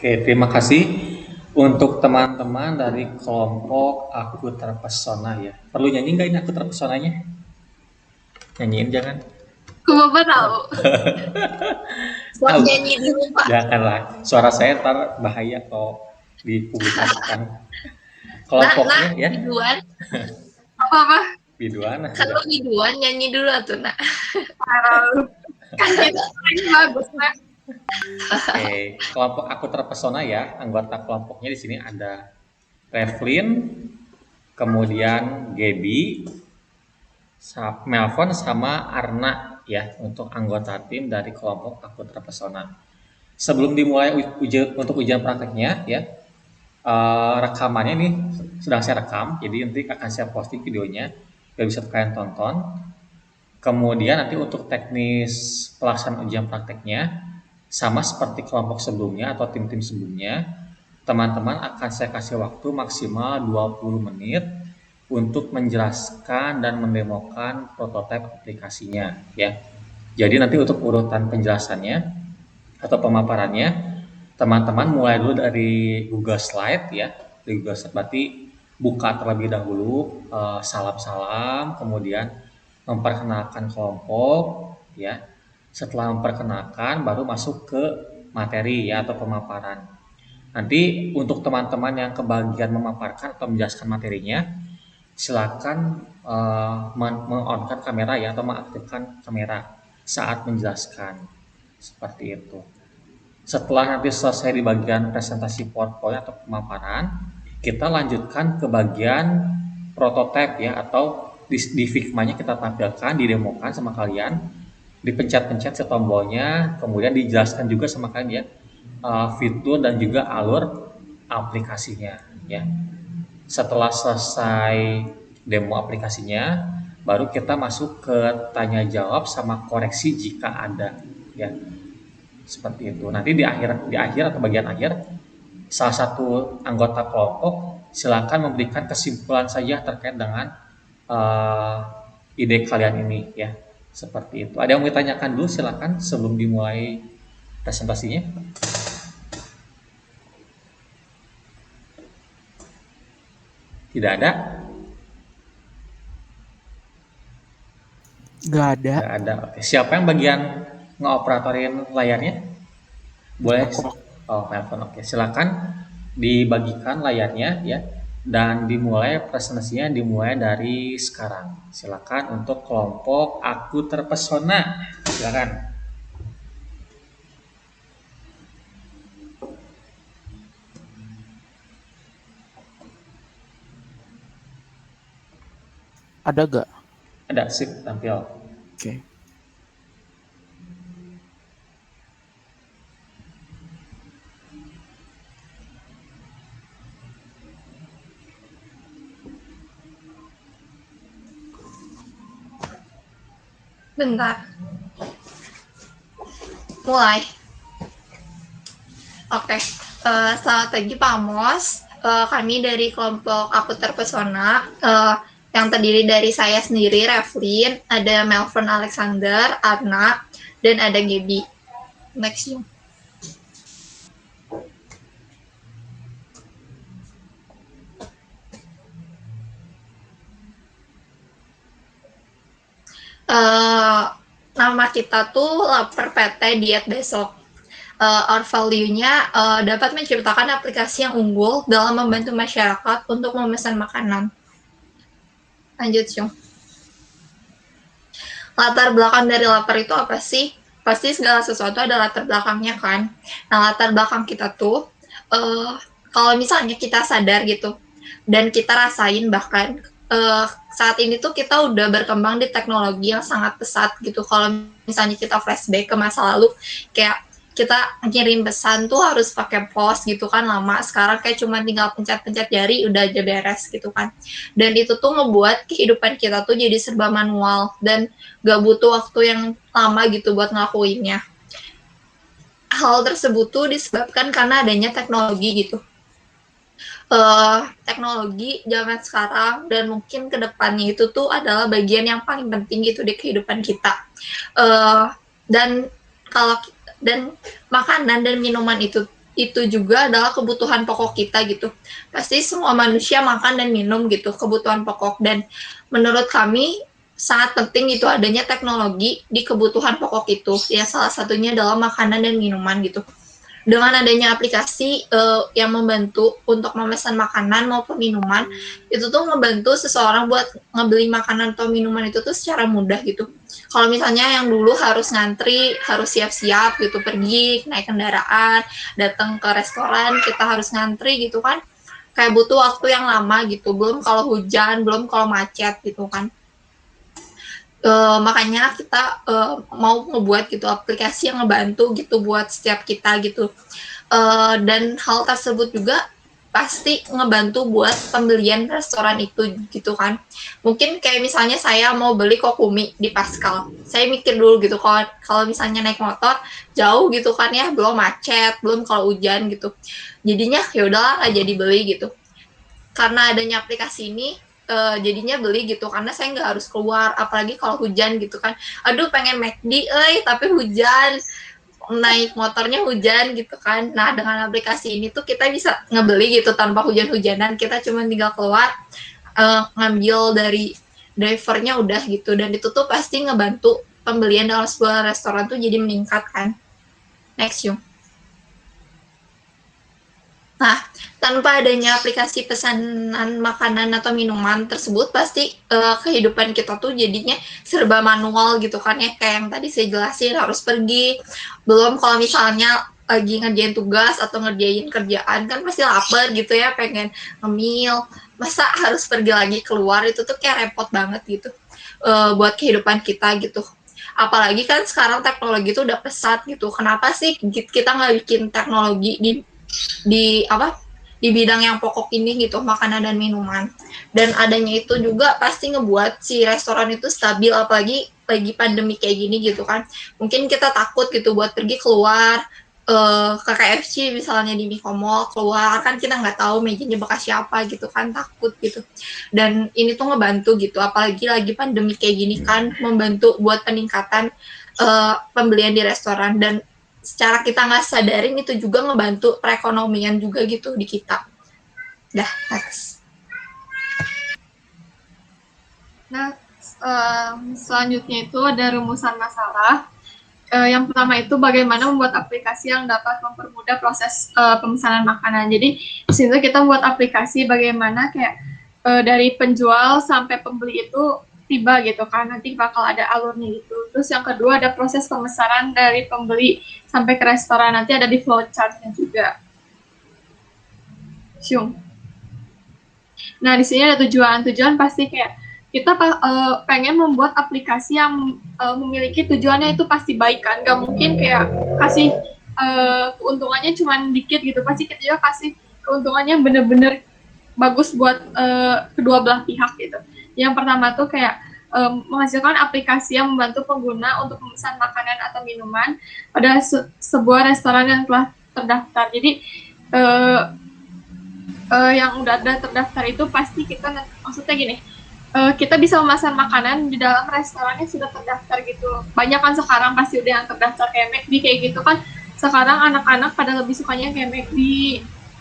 Oke, terima kasih untuk teman-teman dari kelompok Aku Terpesona ya. Perlu nyanyi nggak ini Aku Terpesonanya? Nyanyiin jangan. Kok Bapak tahu? Buat Tahu, nyanyi dulu, Pak. janganlah. Suara saya ntar bahaya kalau dipublikasikan. Nah, Kelompoknya ya, biduan. Apa-apa? biduan Kalau udah. biduan nyanyi dulu tuh, nak. Kan kita paling bagus, nak. Oke, kelompok Aku Terpesona ya. Anggota kelompoknya di sini ada Revlin, kemudian Gaby, Melvin sama Arna ya untuk anggota tim dari kelompok Aku Terpesona. Sebelum dimulai untuk ujian prakteknya ya, rekamannya ini sedang saya rekam, jadi nanti akan saya posting videonya biar bisa kalian tonton. Kemudian nanti untuk teknis pelaksanaan ujian prakteknya sama seperti kelompok sebelumnya atau tim-tim sebelumnya, teman-teman akan saya kasih waktu maksimal 20 menit untuk menjelaskan dan mendemokan prototipe aplikasinya ya. Jadi nanti untuk urutan penjelasannya atau pemaparannya, teman-teman mulai dulu dari Google Slide ya. Di Google Slide berarti buka terlebih dahulu, salam-salam, kemudian memperkenalkan kelompok ya. Setelah memperkenalkan baru masuk ke materi ya atau pemaparan. Nanti untuk teman-teman yang kebagian memaparkan atau menjelaskan materinya, silakan meng-on-kan kamera ya atau mengaktifkan kamera saat menjelaskan. Seperti itu. Setelah nanti selesai di bagian presentasi PowerPoint atau pemaparan, kita lanjutkan ke bagian prototipe ya atau di Figma-nya kita tampilkan, didemokan sama kalian, dipencet-pencet si tombolnya, kemudian dijelaskan juga sama kalian ya fitur dan juga alur aplikasinya ya. Setelah selesai demo aplikasinya, baru kita masuk ke tanya jawab sama koreksi jika ada ya. Seperti itu. Nanti di akhir atau bagian akhir, salah satu anggota kelompok silakan memberikan kesimpulan saja terkait dengan uh, ide kalian ini ya. Seperti itu. Ada yang mau ditanyakan dulu silakan sebelum dimulai presentasinya. Tidak ada? Nggak ada. Tidak ada. Oke. Siapa yang bagian ngoperatorin layarnya? Boleh. Aku. Oh, Melvin. Oke, silakan dibagikan layarnya ya. Dan dimulai presentasinya dimulai dari sekarang. Silakan untuk kelompok Aku Terpesona. Silakan. Ada gak? Ada sip tampil. Oke. Bentar. Mulai. Oke. Selamat pagi Pak Amos. Kami dari kelompok Aku Terpesona yang terdiri dari saya sendiri, Revlin, ada Melvin Alexander, Arna, dan ada Gaby. Next you. Nama kita tuh Lapar PT Diet Besok. Our value-nya dapat menciptakan aplikasi yang unggul dalam membantu masyarakat untuk memesan makanan. Lanjut, Syung. Latar belakang dari lapar itu apa sih? Pasti segala sesuatu ada latar belakangnya kan. Nah, latar belakang kita tuh, kalau misalnya kita sadar gitu, dan kita rasain bahkan, saat ini tuh kita udah berkembang di teknologi yang sangat pesat gitu. Kalau misalnya kita flashback ke masa lalu, kayak kita ngirim pesan tuh harus pakai pos gitu kan lama. Sekarang kayak cuma tinggal pencet-pencet jari udah aja beres gitu kan. Dan itu tuh ngebuat kehidupan kita tuh jadi serba manual dan gak butuh waktu yang lama gitu buat ngelakuinnya. Hal tersebut tuh disebabkan karena adanya teknologi gitu. Teknologi zaman sekarang dan mungkin kedepannya itu tuh adalah bagian yang paling penting gitu di kehidupan kita. Dan kalau dan makanan dan minuman itu itu juga adalah kebutuhan pokok kita gitu. Pasti semua manusia makan dan minum gitu, kebutuhan pokok. Dan menurut kami sangat penting itu adanya teknologi di kebutuhan pokok itu. Ya salah satunya adalah makanan dan minuman gitu. Dengan adanya aplikasi yang membantu untuk memesan makanan maupun minuman, itu tuh ngebantu seseorang buat ngebeli makanan atau minuman itu tuh secara mudah gitu. Kalau misalnya yang dulu harus ngantri, harus siap-siap gitu, pergi naik kendaraan, datang ke restoran, kita harus ngantri gitu kan, kayak butuh waktu yang lama gitu. Belum kalau hujan, belum kalau macet gitu kan. Makanya kita mau ngebuat gitu aplikasi yang ngebantu gitu buat setiap kita gitu. Dan hal tersebut juga pasti ngebantu buat pembelian restoran itu gitu kan. Mungkin kayak misalnya saya mau beli kokumi di Pascal, saya mikir dulu gitu, kalau misalnya naik motor jauh gitu kan ya, belum macet, belum kalau hujan gitu, jadinya ya udahlah nggak jadi beli gitu. Karena adanya aplikasi ini jadinya beli gitu, karena saya nggak harus keluar, apalagi kalau hujan gitu kan, aduh pengen McD tapi hujan, naik motornya hujan gitu kan. Nah dengan aplikasi ini tuh kita bisa ngebeli gitu tanpa hujan-hujanan, kita cuma tinggal keluar ngambil dari drivernya udah gitu, dan itu tuh pasti ngebantu pembelian dalam sebuah restoran tuh jadi meningkat kan. Next Yung. Nah, tanpa adanya aplikasi pesanan makanan atau minuman tersebut, pasti kehidupan kita tuh jadinya serba manual gitu kan ya, kayak yang tadi saya jelasin, harus pergi. Belum kalau misalnya lagi ngerjain tugas atau ngerjain kerjaan kan pasti lapar gitu ya, pengen ngemil. Masa harus pergi lagi keluar, itu tuh kayak repot banget gitu buat kehidupan kita gitu. Apalagi kan sekarang teknologi itu udah pesat gitu. Kenapa sih kita nggak bikin teknologi di apa di bidang yang pokok ini gitu, makanan dan minuman. Dan adanya itu juga pasti ngebuat si restoran itu stabil, apalagi lagi pandemi kayak gini gitu kan. Mungkin kita takut gitu buat pergi keluar ke KFC misalnya, di Mall keluar kan, kita nggak tahu mejanya bekas siapa gitu kan, takut gitu. Dan ini tuh ngebantu gitu, apalagi lagi pandemi kayak gini kan, membantu buat peningkatan pembelian di restoran. Dan secara kita nggak sadarin itu juga ngebantu perekonomian juga gitu di kita. Dah, next. Nah, selanjutnya itu ada rumusan masalah. Yang pertama itu bagaimana membuat aplikasi yang dapat mempermudah proses pemesanan makanan. Jadi di sini kita buat aplikasi bagaimana kayak dari penjual sampai pembeli itu tiba gitu kan, nanti bakal ada alurnya gitu. Terus yang kedua ada proses pemesanan dari pembeli sampai ke restoran, nanti ada di flowchart-nya juga. Syung. Nah di sini ada tujuan pasti kayak kita pengen membuat aplikasi yang memiliki tujuannya itu pasti baik kan, nggak mungkin kayak kasih keuntungannya cuma dikit gitu, pasti kita juga kasih keuntungannya bener-bener bagus buat kedua belah pihak gitu. Yang pertama tuh kayak menghasilkan aplikasi yang membantu pengguna untuk memesan makanan atau minuman pada sebuah restoran yang telah terdaftar. Jadi yang udah ada terdaftar itu pasti kita, maksudnya gini, kita bisa memesan makanan di dalam restoran yang sudah terdaftar gitu. Banyak kan sekarang pasti udah yang terdaftar kayak McD kayak gitu kan. Sekarang anak-anak pada lebih sukanya kayak McD.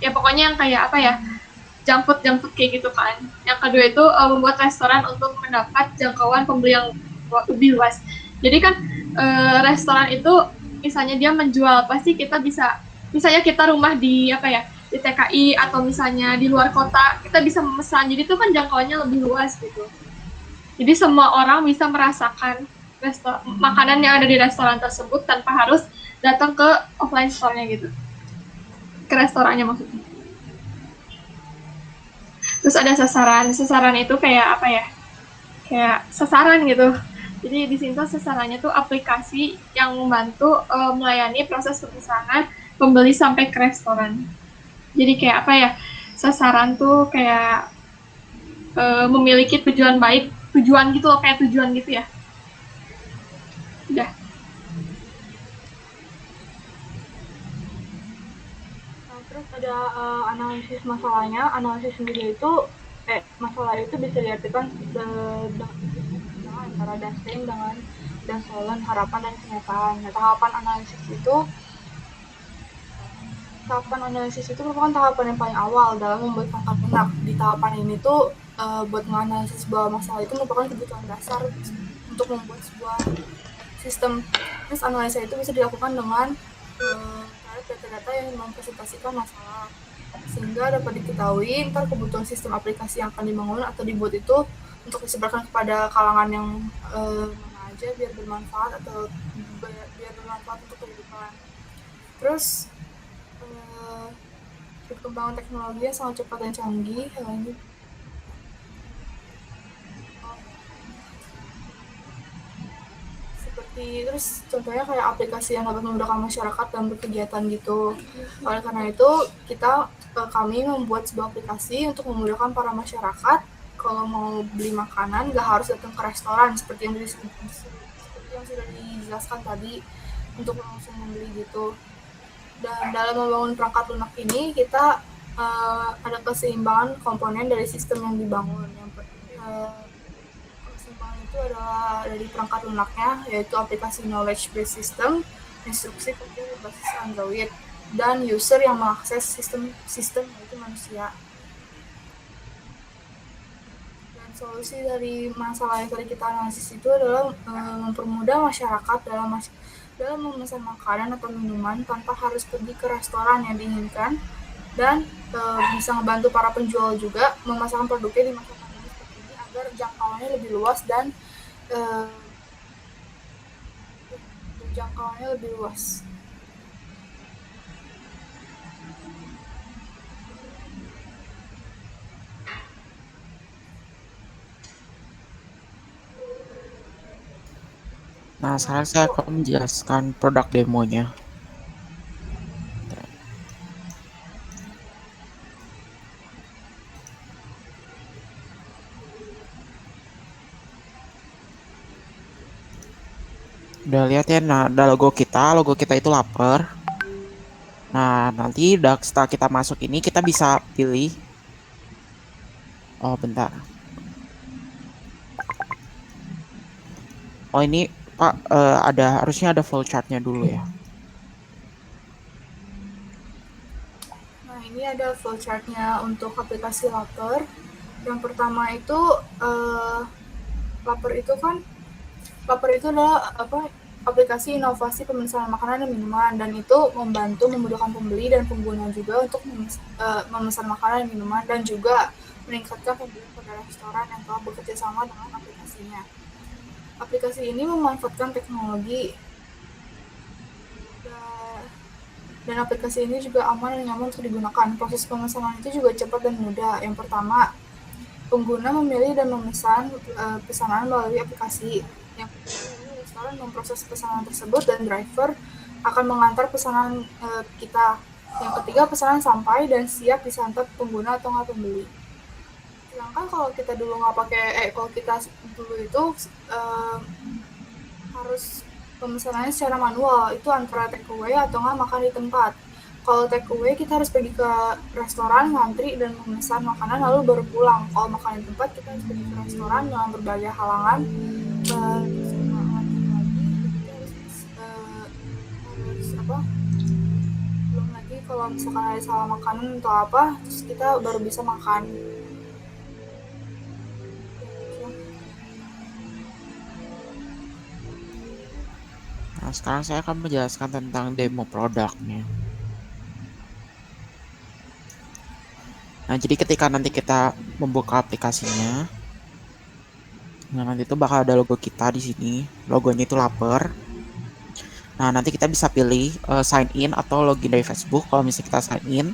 Ya pokoknya yang kayak apa ya, junk food kayak gitu kan. Yang kedua itu membuat restoran untuk mendapat jangkauan pembeli yang lebih luas. Jadi kan restoran itu misalnya dia menjual, pasti kita bisa, misalnya kita rumah di apa ya, di TKI atau misalnya di luar kota, kita bisa memesan. Jadi itu kan jangkauannya lebih luas gitu. Jadi semua orang bisa merasakan makanan yang ada di restoran tersebut tanpa harus datang ke offline store-nya gitu. Ke restorannya maksudnya. Terus ada sasaran itu kayak apa ya? Kayak sasaran gitu. Jadi di sini tuh sasarannya tuh aplikasi yang membantu melayani proses pemesanan pembeli sampai ke restoran. Jadi kayak apa ya, sasaran tuh kayak memiliki tujuan baik, tujuan gitu loh, kayak tujuan gitu ya. Udah. Terus ada analisis masalahnya. Analisis sendiri itu masalah itu bisa diartikan antara dasing dengan dasarkan harapan dan kenyataan. Nah, tahapan analisis itu tahapan analisis itu merupakan tahapan yang paling awal dalam membuat perangkat lunak. Di tahapan ini tuh buat menganalisis sebuah masalah itu merupakan kebutuhan dasar untuk membuat sebuah sistem. Terus analisa itu bisa dilakukan dengan data-data yang mempresentasikan masalah, sehingga dapat diketahui ntar kebutuhan sistem aplikasi yang akan dibangun atau dibuat itu untuk disebarkan kepada kalangan yang mana aja biar bermanfaat untuk kehidupan. Terus perkembangan teknologi yang sangat cepat dan canggih ini seperti terus contohnya kayak aplikasi yang dapat memudahkan masyarakat dalam berkegiatan gitu. Oleh karena itu kami membuat sebuah aplikasi untuk memudahkan para masyarakat kalau mau beli makanan nggak harus datang ke restoran seperti yang sudah dijelaskan tadi untuk langsung membeli gitu. Dan dalam membangun perangkat lunak ini kita ada keseimbangan komponen dari sistem yang dibangun. Keseimbangan itu adalah dari perangkat lunaknya, yaitu aplikasi knowledge based system, instruksi kerja berbasis Android, dan user yang mengakses sistem yaitu manusia. Dan solusi dari masalah yang tadi kita analisis itu adalah mempermudah masyarakat dalam memesan makanan atau minuman tanpa harus pergi ke restoran yang diinginkan, dan bisa membantu para penjual juga memasarkan produknya di masa pandemi seperti ini agar jangkauannya lebih luas dan jangkauannya lebih luas. Nah, sekarang saya akan menjelaskan produk demonya. Udah lihat ya, nah ada logo kita itu lapar. Nah, nanti setelah kita masuk ini kita bisa pilih. Oh, bentar. Oh, ini Pak, harusnya ada flowchartnya dulu ya. Nah, ini ada flowchartnya untuk aplikasi Lapar. Yang pertama itu Lapar itu adalah aplikasi inovasi pemesanan makanan dan minuman, dan itu membantu memudahkan pembeli dan pengguna juga untuk memesan makanan dan minuman, dan juga meningkatkan pembelian pada restoran yang telah bekerja sama dengan aplikasinya. Aplikasi ini memanfaatkan teknologi dan aplikasi ini juga aman dan nyaman untuk digunakan. Proses pemesanan itu juga cepat dan mudah. Yang pertama, pengguna memilih dan memesan pesanan melalui aplikasi. Yang kedua, restoran memproses pesanan tersebut dan driver akan mengantar pesanan kita. Yang ketiga, pesanan sampai dan siap disantap pengguna atau nggak pembeli. Sedangkan kalau kita dulu itu harus pemesanannya secara manual, itu antara take away atau nggak makan di tempat. Kalau take away kita harus pergi ke restoran, ngantri dan memesan makanan lalu baru pulang. Kalau makan di tempat kita harus pergi ke restoran dengan berbagai halangan, belum lagi kalau misalkan ada salah makanan atau apa, terus kita baru bisa makan. Nah, sekarang saya akan menjelaskan tentang demo produknya. Nah, jadi ketika nanti kita membuka aplikasinya, nah nanti itu bakal ada logo kita di sini. Logonya itu Lapar. Nah, nanti kita bisa pilih sign in atau login dari Facebook. Kalau misalnya kita sign in,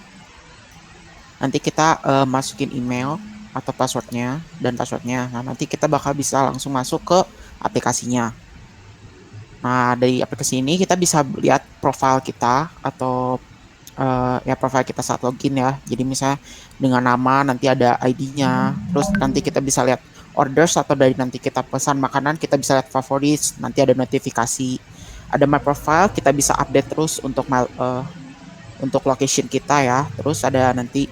nanti kita masukin email atau passwordnya dan passwordnya. Nah, nanti kita bakal bisa langsung masuk ke aplikasinya. Nah, dari aplikasi ini kita bisa lihat profil kita atau profil kita saat login ya. Jadi misalnya dengan nama, nanti ada ID-nya. Terus nanti kita bisa lihat orders, atau dari nanti kita pesan makanan, kita bisa lihat favorites, nanti ada notifikasi. Ada my profile, kita bisa update terus untuk location kita ya. Terus ada nanti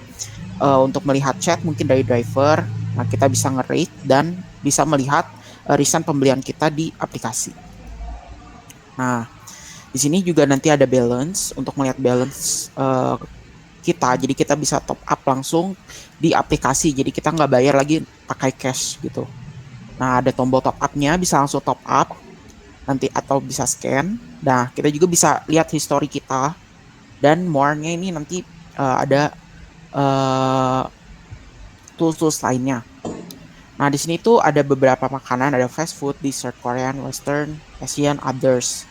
untuk melihat chat mungkin dari driver. Nah, kita bisa nge-rate dan bisa melihat recent pembelian kita di aplikasi. Nah, di Di sini juga nanti ada balance untuk melihat balance kita. Jadi kita bisa top up langsung di aplikasi. Jadi kita nggak bayar lagi pakai cash gitu. Nah, ada tombol top up-nya, bisa langsung top up nanti atau bisa scan. Nah, kita juga bisa lihat history kita dan more-nya ini nanti ada tools-tools lainnya. Nah, di sini tuh ada beberapa makanan, ada fast food, dessert, Korean, Western, Asian, others.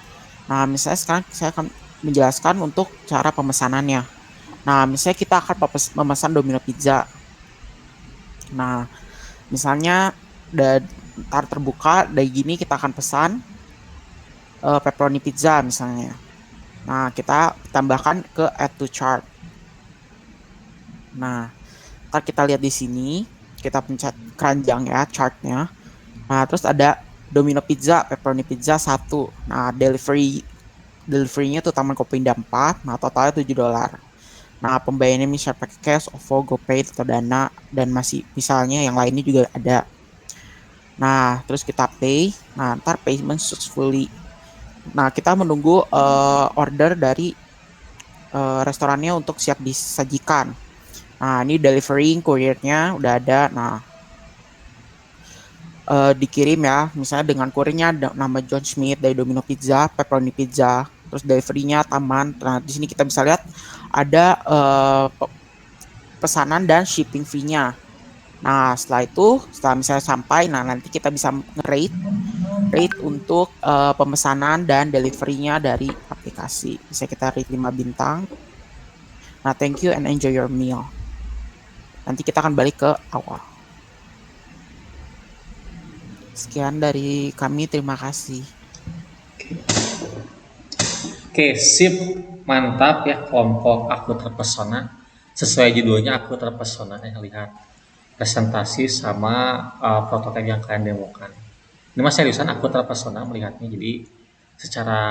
Nah, misalnya sekarang saya akan menjelaskan untuk cara pemesanannya. Nah, misalnya kita akan memesan Domino Pizza. Nah, misalnya ntar terbuka dari gini kita akan pesan pepperoni pizza misalnya. Nah, kita tambahkan ke add to chart. Nah, ntar kita lihat di sini, kita pencet keranjang ya, chartnya. Nah, terus ada Domino Pizza, pepperoni pizza 1. Nah, delivery-nya tuh Taman Kopi Indah 4. Nah, totalnya $7. Nah, pembayarannya bisa pakai cash, OVO, GoPay, atau Dana, dan masih misalnya yang lainnya juga ada. Nah, terus kita pay. Nah, ntar payment successfully. Nah, kita menunggu order dari restorannya untuk siap disajikan. Nah, ini delivering kurirnya udah ada. Nah, dikirim ya, misalnya dengan kurirnya nama John Smith dari Domino Pizza, pepperoni pizza, terus deliverynya Taman. Nah, di sini kita bisa lihat ada pesanan dan shipping fee-nya. Nah, setelah misalnya sampai, nah nanti kita bisa rate untuk pemesanan dan delivery-nya dari aplikasi. Bisa kita rate 5 bintang. Nah, thank you and enjoy your meal. Nanti kita akan balik ke awal. Sekian dari kami, terima kasih. Oke, sip, mantap ya kelompok Aku Terpesona. Sesuai judulnya Aku Terpesona, lihat presentasi sama prototipe yang kalian demokan. Ini mas seriusan Aku terpesona melihatnya. Jadi secara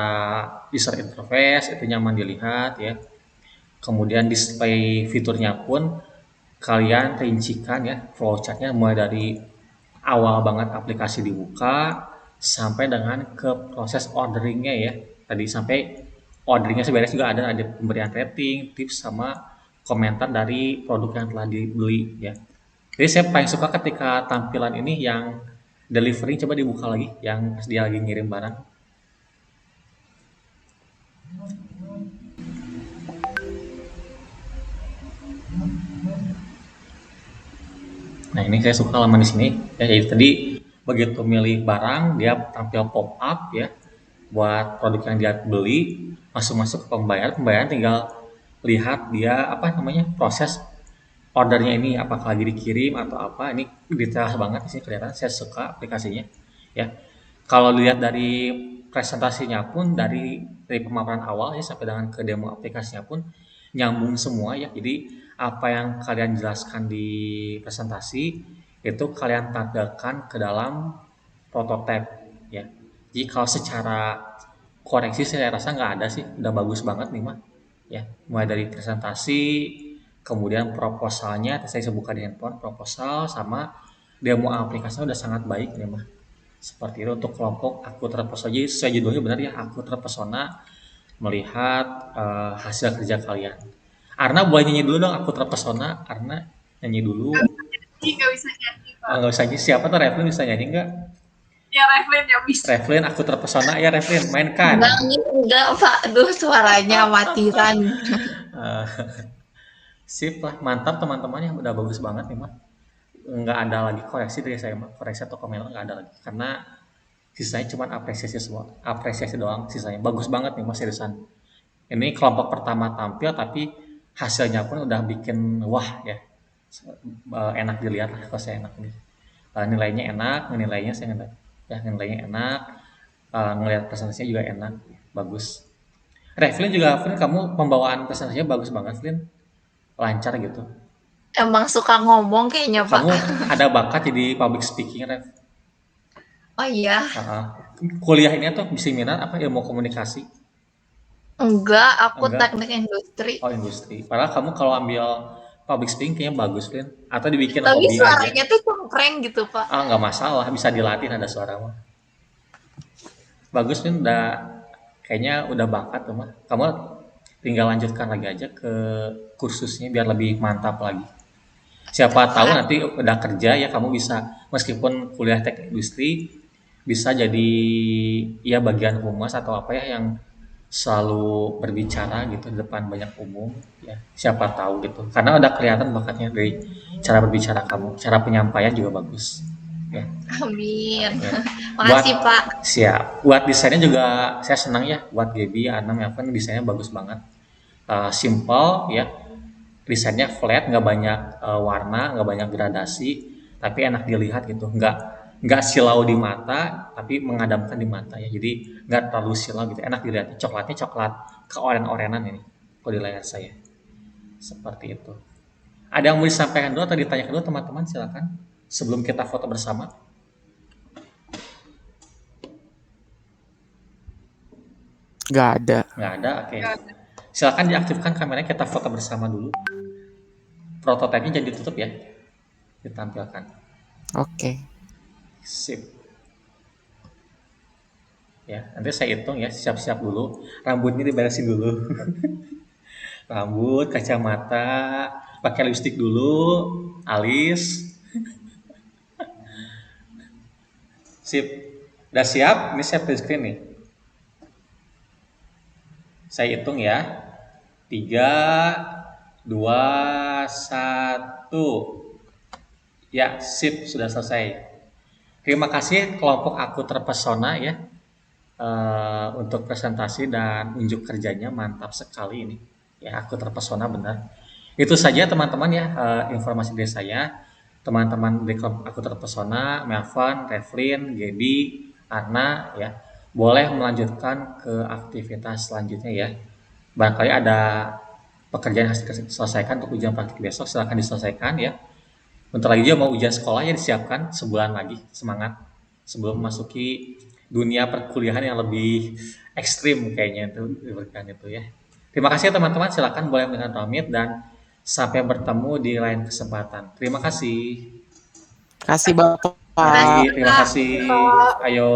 user interface itu nyaman dilihat ya. Kemudian display fiturnya pun kalian rincikan ya, flowchartnya mulai dari awal banget aplikasi dibuka sampai dengan ke proses orderingnya ya. Tadi sampai orderingnya sebenarnya juga ada pemberian rating, tips sama komentar dari produk yang telah dibeli ya. Jadi saya paling suka ketika tampilan ini yang delivery, coba dibuka lagi yang pas dia lagi ngirim barang. Nah, ini saya suka halaman di sini. Ya, jadi tadi begitu milih barang, dia tampil pop up ya buat produk yang dia beli, masuk ke pembayaran tinggal lihat dia proses ordernya ini apakah lagi dikirim atau apa. Ini detail banget di sini kelihatan. Saya suka aplikasinya ya. Kalau lihat dari presentasinya pun dari pemaparan awal ya sampai dengan ke demo aplikasinya pun nyambung semua ya. Jadi apa yang kalian jelaskan di presentasi itu kalian tandakan ke dalam prototipe ya. Jadi kalau secara koreksi saya rasa nggak ada sih, udah bagus banget nih mah ya. Mulai dari presentasi, kemudian proposalnya saya buka di handphone, proposal sama demo aplikasinya udah sangat baik nih mah. Seperti itu untuk kelompok Aku Terpesona. Jadi sesuai judulnya benar ya, Aku Terpesona melihat hasil kerja kalian. Arna boleh nyanyi dulu dong, Aku Terpesona. Arna nyanyi dulu. Nggak bisa nyanyi, Pak. Nggak usah nyanyi. Siapa tuh, Revlin bisa nyanyi nggak? Ya, Revlin yang bisa. Revlin, Aku Terpesona ya Revlin, mainkan. Enggak, Pak. Aduh, suaranya matiran. Sip lah, mantap teman-teman yang udah bagus banget nih mah. Nggak ada lagi koreksi dari saya mah, koreksi atau komentar nggak ada lagi. Karena sisanya cuma apresiasi doang sisanya. Bagus banget nih mas seriusan. Ini kelompok pertama tampil tapi hasilnya pun udah bikin wah ya. Enak dilihat lah kalau saya enak nih. Nilainya enak, nilainya saya enak. Ya, nilainya enak. Ngelihat presentasinya juga enak, bagus. Revlin juga, Flin, kamu pembawaan presentasinya bagus banget, Flin. Lancar gitu. Emang suka ngomong kayaknya, Pak. Kamu ada bakat jadi public speaking, Rev. Oh iya. Kuliah ini tuh seminar apa ilmu komunikasi? Enggak, aku Enggak. teknik industri. Oh, industri. Padahal kamu kalau ambil public speaking kayaknya bagus, Flin. Atau dibikin Tapi hobi suaranya aja. tuh cempreng gitu, Pak. Nggak masalah, bisa dilatih nada suara mah. Bagus, Flin, udah kayaknya udah bakat tuh mah. Kamu tinggal lanjutkan lagi aja ke kursusnya biar lebih mantap lagi. Siapa tahu Kak, nanti udah kerja ya kamu bisa meskipun kuliah teknik industri bisa jadi ya bagian humas atau apa ya yang selalu berbicara gitu di depan banyak umum ya siapa tahu gitu karena udah kelihatan bakatnya dari cara berbicara kamu cara penyampaian juga bagus ya amin. ya buat Makasih Pak. siap buat desainnya juga saya senang ya buat Gaby Anam ya kan desainnya bagus banget. Simple ya desainnya flat nggak banyak warna nggak banyak gradasi tapi enak dilihat gitu nggak silau di mata tapi mengadamkan di mata ya jadi nggak terlalu silau gitu enak dilihat coklatnya coklat keoren-orenan ini kalau di layar saya seperti itu ada yang mau disampaikan dulu atau ditanyakan dulu teman-teman silakan sebelum kita foto bersama Nggak ada. nggak ada oke silakan diaktifkan kameranya kita foto bersama dulu prototipenya jadi ditutup ya ditampilkan Oke. sip ya nanti saya hitung ya siap-siap dulu rambutnya diberesin dulu rambut kacamata pakai lipstick dulu alis sip udah siap ini saya print screen nih saya hitung ya 3 2 1 ya sip sudah selesai terima kasih kelompok aku terpesona ya untuk presentasi dan unjuk kerjanya mantap sekali ini. Ya, aku terpesona benar. Itu saja teman-teman ya informasi dari saya. Teman-teman dari kelompok aku terpesona, Melvan, Revlin, Gaby, Anna ya, boleh melanjutkan ke aktivitas selanjutnya ya. Barangkali ada pekerjaan yang harus diselesaikan untuk ujian praktik besok, silakan diselesaikan ya. Bentar lagi juga mau ujian sekolah ya disiapkan sebulan lagi, semangat sebelum memasuki dunia perkuliahan yang lebih ekstrim kayaknya itu diberikan itu ya. Terima kasih teman-teman, silakan boleh dengan pamit dan sampai bertemu di lain kesempatan. Terima kasih. Kasih Bapak. Makasih Terima Pak. kasih. Ayo.